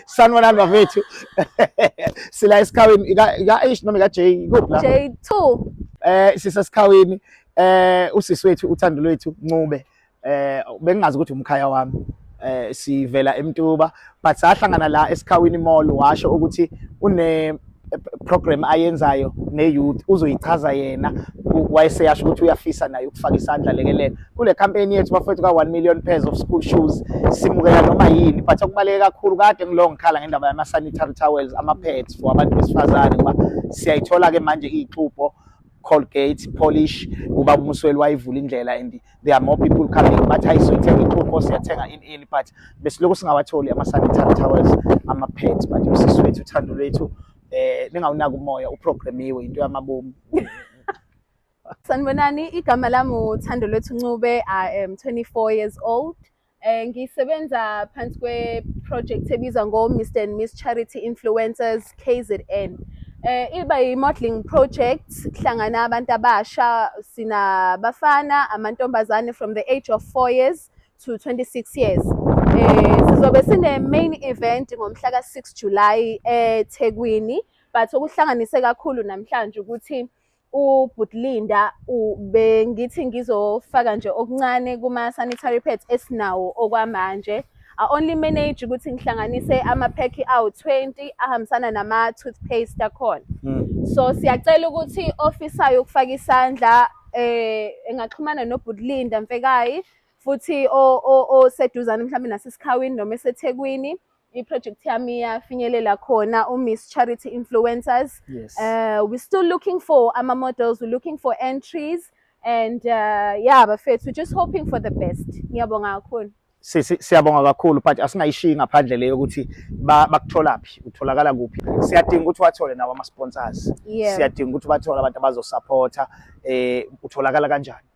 Sanibonani bafethu. Sila esikhawini ika H noma ika J kuphi la? J2. Sisesikhawini usisi wethu uthando lwethu Ncube. Bengingazi ukuthi umkhaya wami. Sivela eMtuba but sahlangana la esikhawini mall washo ukuthi une program ayenzayo ne-youth uzoyichaza yena wayeseyasho ukuthi uyafisa naye ukufaka isandla lekelele kule campaign yethu bafethu ka 1 million pairs of school shoes simukela noma yini but okubaleke kakhulu kade ngilongikhala ngendaba yama sanitary towels ama pads for abantu besifazane ngoba siyayithola ke manje ixubo Colgate polish ubaba uMsweli wayivula indlela and there are more people coming but hayisoyithenga ixubo siyathenga in but besiloko singawatholi ama sanitary towels ama pads but usisi wethu uthando lwethu ningawunaka umoya uprogramiwe into yamabomu. Sanibonani, igama lami uthando lwethu Ncube. I am 24 years old. Ngisebenza phansi kwe project ebizwa ngo Mr and Miss Charity Influencers KZN. Iba yi modeling project hlangana abantu abasha sinabafana amantombazane from the age of 4 years to 26 years. Sizobe sine main event ngomhla ka 6 July eThekwini but okuhlanganise kakhulu namhlanje ukuthi uButlinda bengithi ngizofaka nje okuncane kuma sanitary pads esinawo okwamanje. I only manage ukuthi ngihlanganise ama pack awu 20 ahambisana nama toothpaste akhona. So siyacela ukuthi officer yokufaka isandla engaxhumana noButlinda Mfekayi futhi oseduzane mhlawumbe nasesikhawini noma eseThekwini. I-project yami yafinyelela khona uMiss Charity Influencers. Yes. We're still looking for ama models, we're looking for entries and yeah bafethu we're just hoping for the best. Ngiyabonga kakhulu. Siyabonga kakhulu but asingayishiyi ngaphandle leyo ukuthi bakuthola phi utholakala kuphi. Siyadinga ukuthi wathole nawo ama sponsors. Siyadinga ukuthi bathole abantu abazosupporta utholakala kanjani?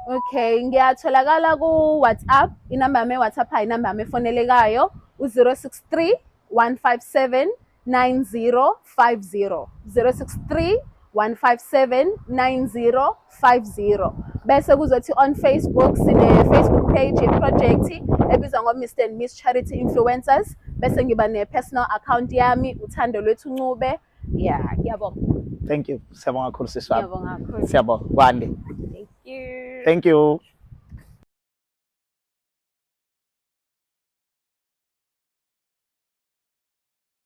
Okay, ngiyatholakala ku WhatsApp. Inamba yami WhatsApp hayi inamba yami efonelekayo u-063 157 9050 063 157 9050. Bese kuzothi on Facebook sine Facebook page yeproject ebizwa ngo Mr and Miss Charity Influencers. Bese ngiba ne personal account yami uthando lwethu Ncube. Yeah, ngiyabonga. Thank you. Siyabonga kakhulu sisi wami. Ngiyabonga kakhulu. Siyabonga. Kwande. Thank you. Thank you.